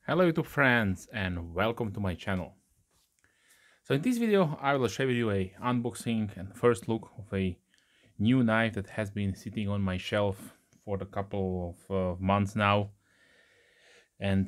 Hello YouTube friends and welcome to my channel. So in this video I will share with you a unboxing and first look of a new knife that has been sitting on my shelf for a couple of months now, and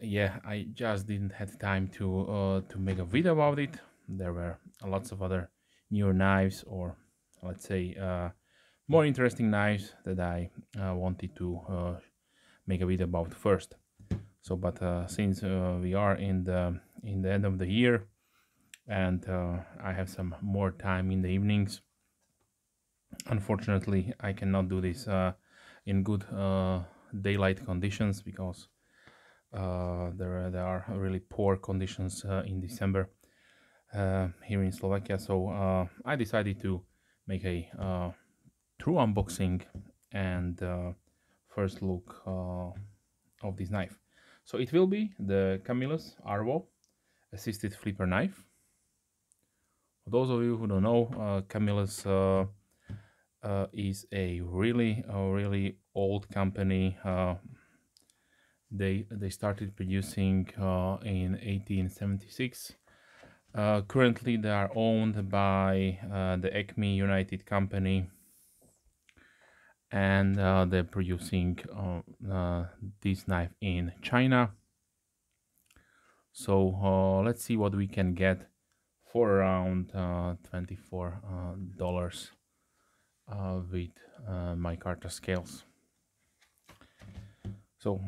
yeah, I just didn't have time to make a video about it. There were lots of other newer knives, or let's say more interesting knives that I wanted to make a video about first. So, but since we are in the end of the year, and I have some more time in the evenings, unfortunately, I cannot do this in good daylight conditions because there are really poor conditions in December here in Slovakia. So I decided to make a true unboxing and first look of this knife. So it will be the Camillus Arvo assisted flipper knife. For those of you who don't know, Camillus is a really old company. They started producing in 1876. Currently, they are owned by the Acme United Company, and they're producing this knife in China. So let's see what we can get for around $24 with micarta scales. So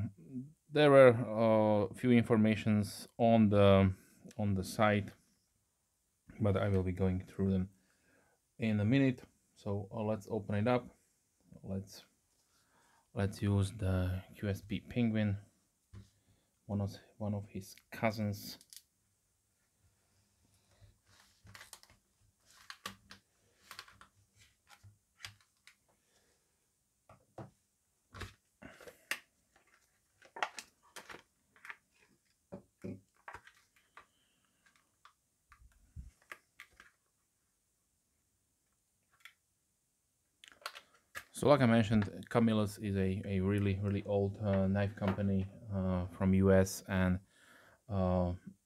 there were a few informations on the site, but I will be going through them in a minute. So let's open it up. Let's use the QSP Penguin, one of his cousins. So like I mentioned, Camillus is a really old knife company from US, and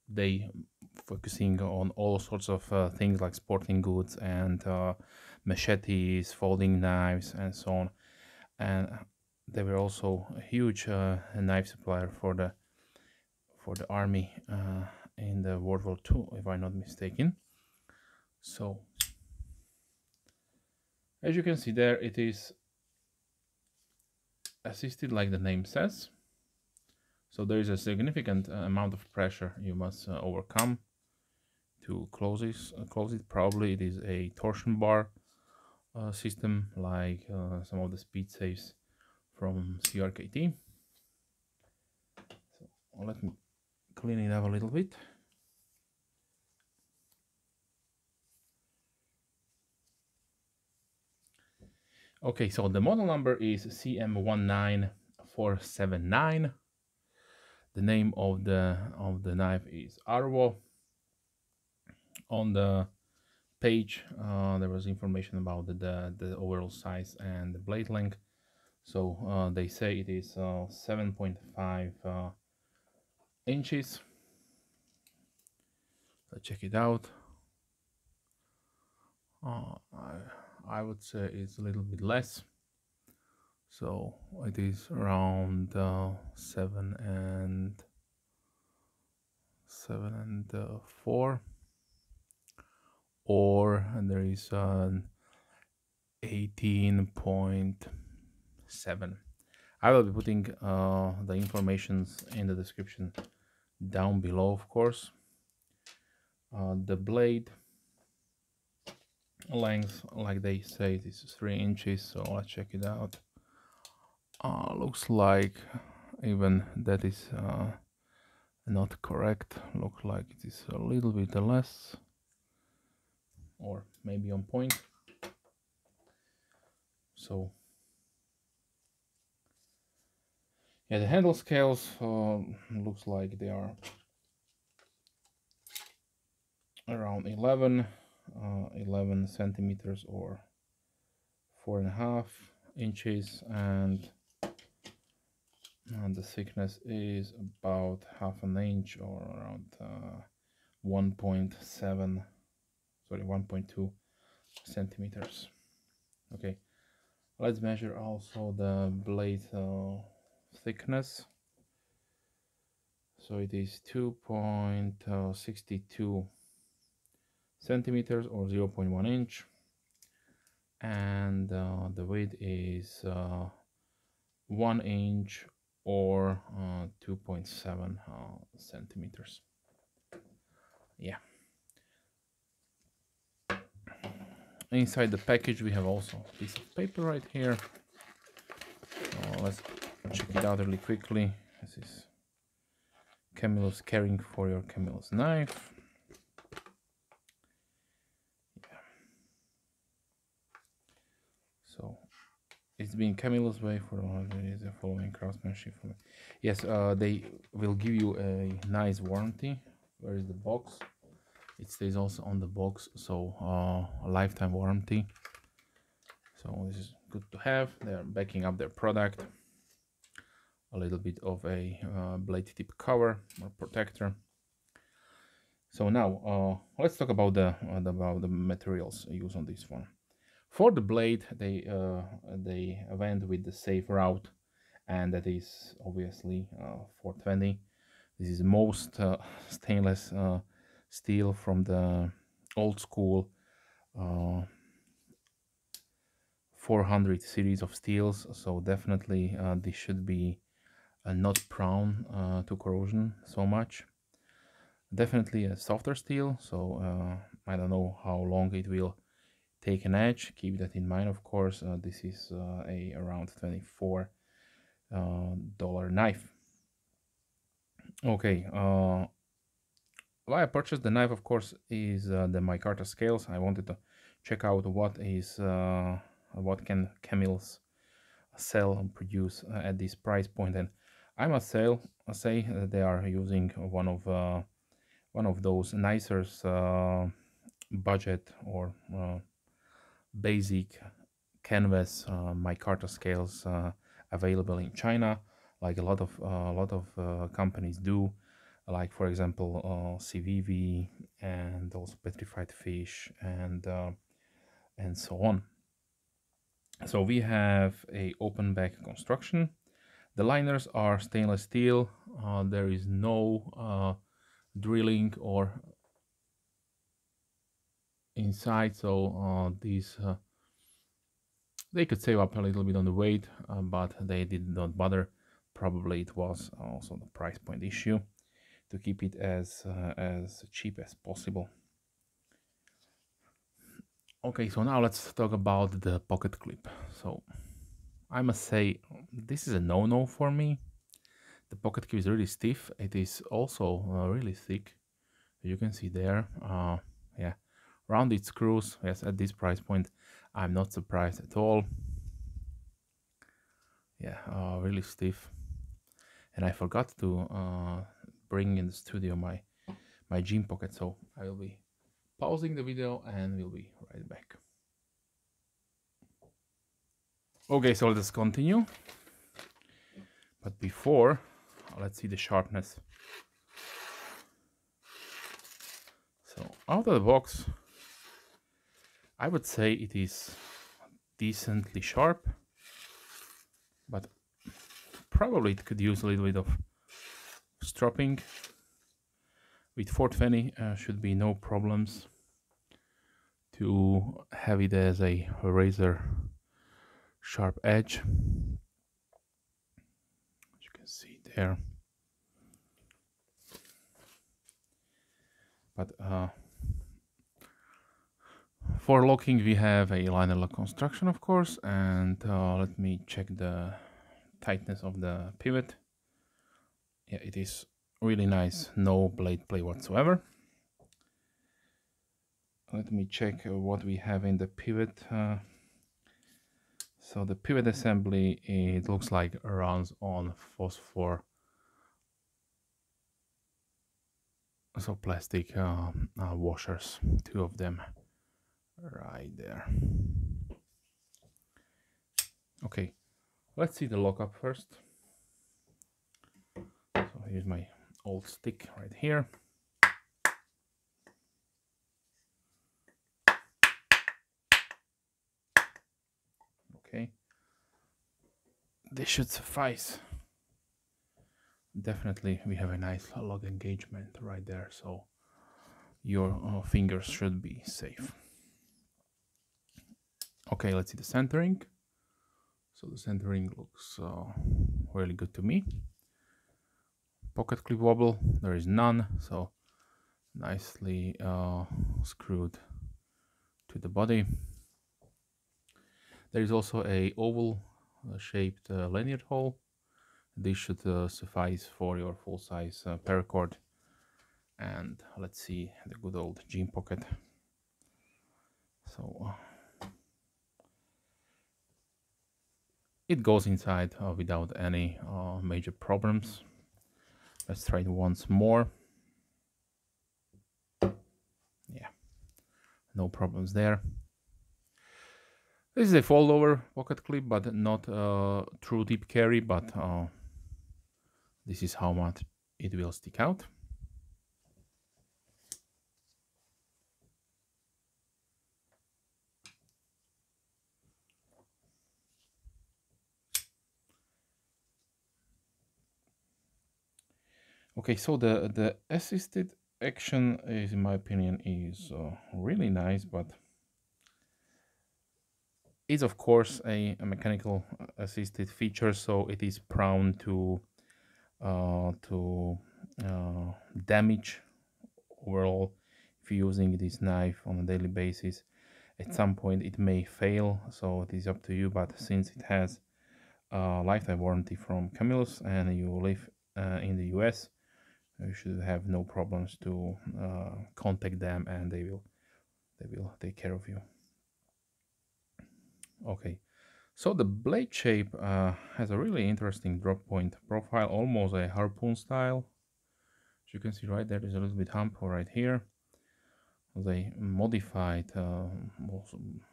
they focusing on all sorts of things like sporting goods and machetes, folding knives, and so on. And they were also a huge knife supplier for the army in the World War II, if I'm not mistaken. So as you can see there, it is assisted like the name says. So there is a significant amount of pressure you must overcome to close it. Probably it is a torsion bar system like some of the speed safes from CRKT. So let me clean it up a little bit. Okay, so the model number is CM19479. The name of the knife is Arvo. On the page there was information about the overall size and the blade length. So they say it is 7.5 inches. Let's check it out. I would say it's a little bit less. So it is around 7 and 4, or there is an 18.7. I will be putting the informations in the description down below, of course. The blade length, like they say, this is 3 inches, so let's check it out. Looks like even that is not correct. Looks like it is a little bit less, or maybe on point. So yeah, the handle scales looks like they are around 11 centimeters or 4.5 inches, and And the thickness is about 1/2 inch or around 1.7, sorry, 1.2 centimeters. Okay, let's measure also the blade thickness. So it is 2.62 centimeters or 0.1 inch, and the width is 1 inch or 2.7 centimeters. Yeah. Inside the package we have also a piece of paper right here. Let's check it out really quickly. This is Camillus caring for your Camillus knife. Yeah. So it's been Camillus way for the following craftsmanship. Yes, they will give you a nice warranty. Where is the box? It stays also on the box, so a lifetime warranty. So this is good to have. They are backing up their product. A little bit of a blade tip cover or protector. So now let's talk about the materials used on this one. For the blade, they went with the safe route, and that is obviously 420. This is most stainless steel from the old school 400 series of steels, so definitely this should be not prone to corrosion so much. Definitely a softer steel, so I don't know how long it will take an edge. Keep that in mind, of course. This is a around $24 knife. Okay, why I purchased the knife, of course, is the micarta scales. I wanted to check out what can Camillus sell and produce at this price point, and I must say that they are using one of those nicer budget or basic canvas micarta scales available in China, like a lot of companies do, like for example CVV and also Petrified Fish and so on. So we have a open back construction. The liners are stainless steel. There is no drilling or inside, so these they could save up a little bit on the weight, but they did not bother. Probably it was also the price point issue to keep it as cheap as possible. Okay, so now let's talk about the pocket clip. So I must say this is a no-no for me. The pocket clip is really stiff. It is also really thick. You can see there. Yeah, rounded screws. Yes, at this price point, I'm not surprised at all. Yeah, really stiff. And I forgot to bring in the studio my gym pocket, so I will be pausing the video and we'll be right back. Okay, so let's continue. But before, let's see the sharpness. So out of the box, I would say it is decently sharp, but probably it could use a little bit of stropping. With 420 should be no problems to have it as a razor sharp edge, as you can see there. But for locking we have a liner lock construction, of course, and let me check the tightness of the pivot. Yeah, it is really nice, no blade play whatsoever. Let me check what we have in the pivot. So the pivot assembly, it looks like runs on phosphor, so plastic washers, 2 of them right there. Okay, let's see the lockup first. I use my old stick right here. Okay, this should suffice. Definitely we have a nice log engagement right there, so your fingers should be safe. Okay, let's see the centering. So the centering looks really good to me. Pocket clip wobble, there is none, so nicely screwed to the body. There is also a oval shaped lanyard hole. This should suffice for your full-size paracord. And let's see the good old jean pocket. So it goes inside without any major problems. Let's try it once more. Yeah, no problems there. This is a fold-over pocket clip, but not true deep carry, but this is how much it will stick out. Okay, so the assisted action is, in my opinion, is really nice, but is of course a mechanical assisted feature, so it is prone to damage overall if you're using this knife on a daily basis. At some point it may fail, so it is up to you, but since it has a lifetime warranty from Camillus and you live in the US, you should have no problems to contact them, and they will take care of you. Okay, so the blade shape has a really interesting drop point profile, almost a harpoon style. As you can see right there, there's a little bit hump right here. They modified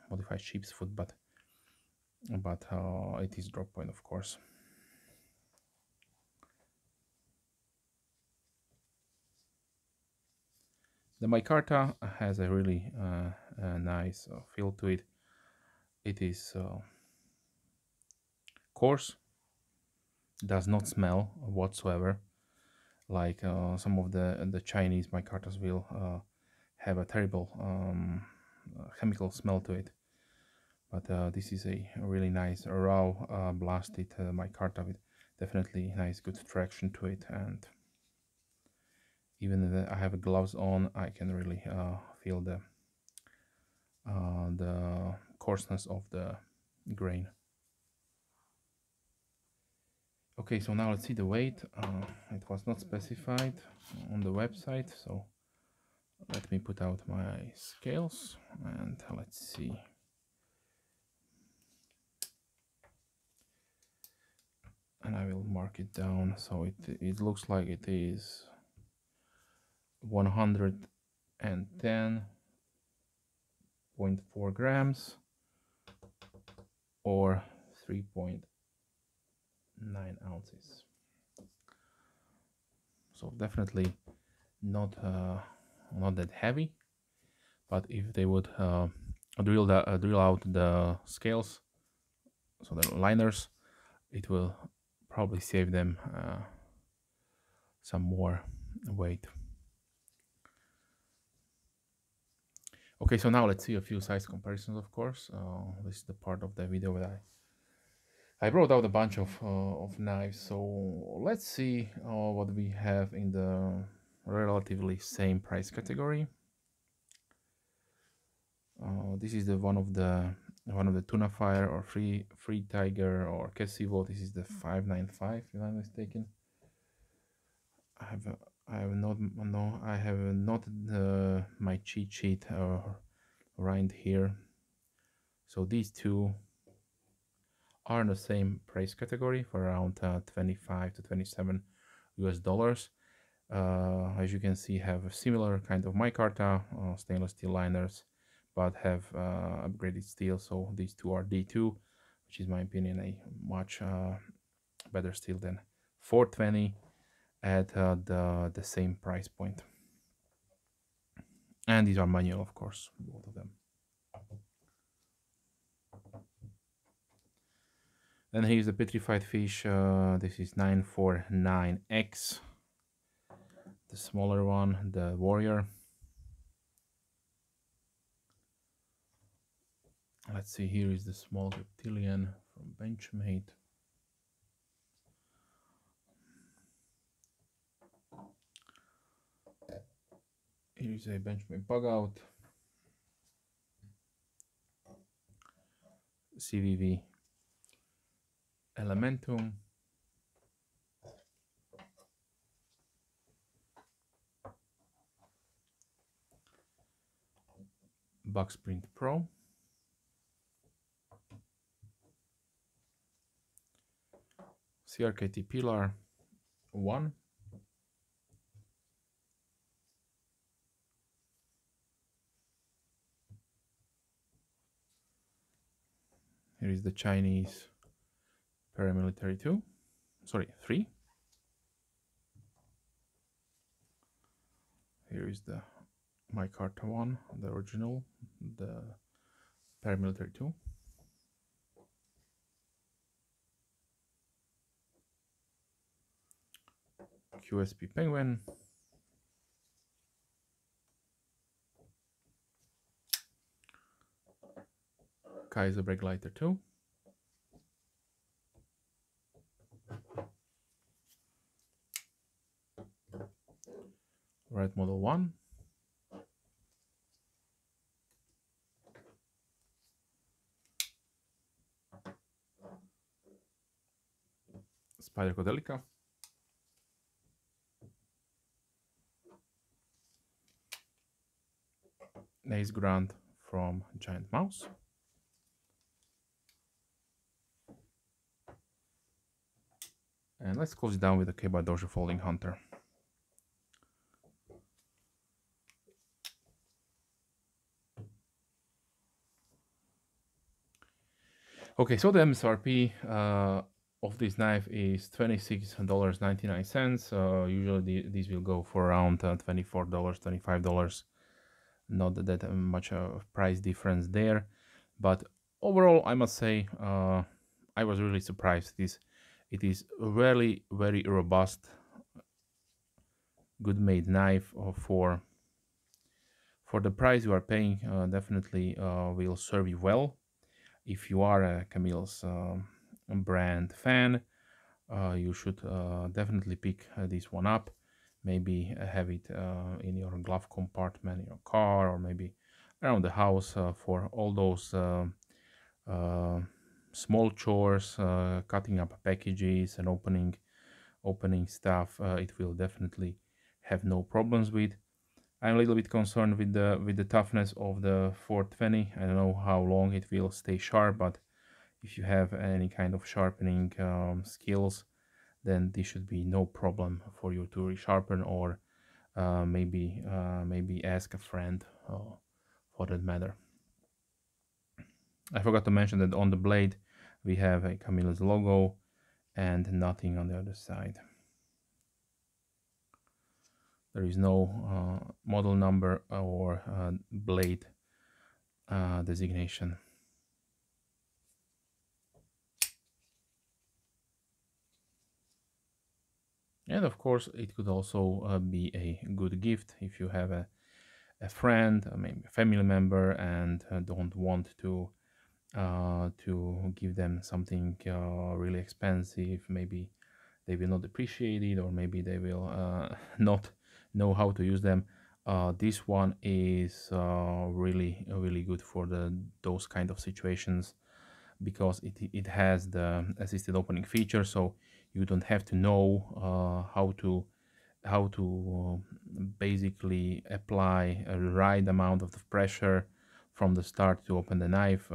modified sheep's foot, but it is drop point, of course. The micarta has a really nice feel to it. It is coarse, does not smell whatsoever, like some of the Chinese micartas will have a terrible chemical smell to it. But this is a really nice raw blasted micarta with definitely nice good traction to it, and even if I have gloves on, I can really feel the coarseness of the grain. Okay, so now let's see the weight. It was not specified on the website, so let me put out my scales and let's see. And I will mark it down, so it looks like it is 110.4 grams or 3.9 ounces. So definitely not that heavy, but if they would drill out the scales, so the liners, it will probably save them some more weight. Okay, so now let's see a few size comparisons, of course. This is the part of the video that I brought out a bunch of knives. So let's see what we have in the relatively same price category. This is the one of the Tuna Fire or Free Tiger or Kesivo. This is the 595, if I'm mistaken. I have not my cheat sheet right here. So these two are in the same price category for around 25 to 27 US dollars. As you can see, have a similar kind of micarta, stainless steel liners, but have upgraded steel. So these two are D2, which is, in my opinion, a much better steel than 420. at the same price point. And these are manual, of course, both of them. Then here's the petrified fish. This is 949X, the smaller one, the Warrior. Let's see, here is the small reptilian from Benchmade. Here is a Benchmade bug out. CVV Elementum. Bugsprint Pro. CRKT Pillar 1. Here is the Chinese Paramilitary 2. Sorry, 3. Here is the Micarta 1, the original, the Paramilitary 2. QSP Penguin. Kaiser Breaklighter 2. Red Model 1. Spyderco Delica. Ace Grand from Giant Mouse. And let's close it down with the Keiba Dojo Folding Hunter. Okay, so the MSRP of this knife is $26.99. Usually these will go for around $24, $25. Not that much of price difference there, but overall I must say I was really surprised. It is really very robust, good made knife for the price you are paying. Definitely will serve you well. If you are a Camille's brand fan, you should definitely pick this one up. Maybe have it in your glove compartment in your car, or maybe around the house for all those small chores, cutting up packages and opening stuff. It will definitely have no problems with. I'm a little bit concerned with the toughness of the 420. I don't know how long it will stay sharp, but if you have any kind of sharpening skills, then this should be no problem for you to resharpen, or maybe ask a friend for that matter. I forgot to mention that on the blade we have a Camille's logo and nothing on the other side. There is no model number or blade designation. And of course, it could also be a good gift if you have a friend, maybe a family member, and don't want to give them something really expensive. Maybe they will not appreciate it, or maybe they will not know how to use them. This one is really good for those kind of situations, because it has the assisted opening feature, so you don't have to know how to basically apply a right amount of the pressure from the start to open the knife.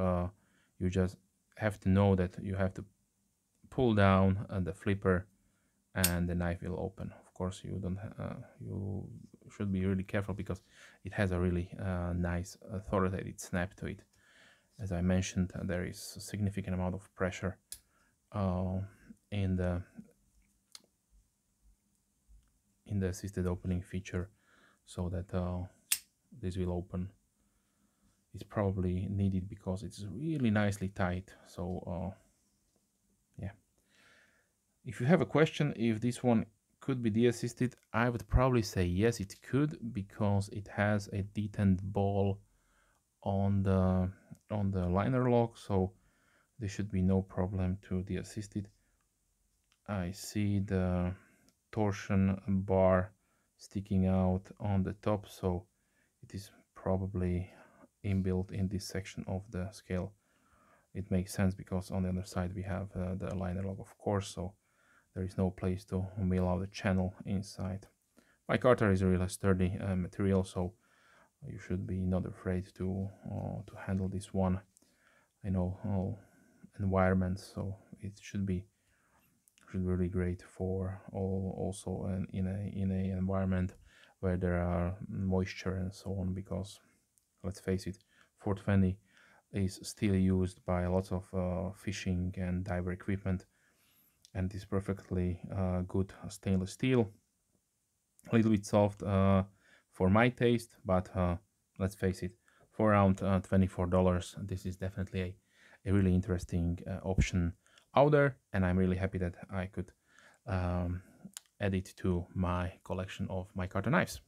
You just have to know that you have to pull down the flipper and the knife will open. Of course, you don't you should be really careful, because it has a really nice authoritative snap to it. As I mentioned, there is a significant amount of pressure in the in the assisted opening feature, so that this will open. It's probably needed because it's really nicely tight. So yeah, if you have a question if this one could be de-assisted, I would probably say yes, it could, because it has a detent ball on the liner lock, so there should be no problem to de-assist it. I see the torsion bar sticking out on the top, so it is probably inbuilt in this section of the scale. It makes sense because on the other side we have the liner lock, of course, so there is no place to mill out the channel inside. Micarta is a really sturdy material, so you should be not afraid to handle this one. I know all environments, so it should be really great for also in a environment where there are moisture and so on, because let's face it, 420 is still used by lots of fishing and diver equipment, and is perfectly good stainless steel. A little bit soft for my taste, but let's face it, for around $24, this is definitely a really interesting option out there, and I'm really happy that I could add it to my collection of micarta knives.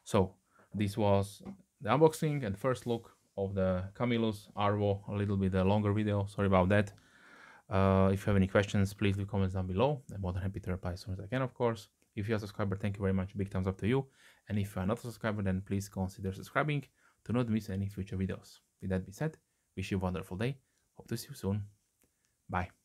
So this was the unboxing and first look of the Camillus Arvo, a little bit longer video, sorry about that. If you have any questions, please leave comments down below. I'm more than happy to reply as soon as I can, of course. If you're a subscriber, thank you very much. Big thumbs up to you. And if you're not a subscriber, then please consider subscribing to not miss any future videos. With that being said, wish you a wonderful day. Hope to see you soon. Bye.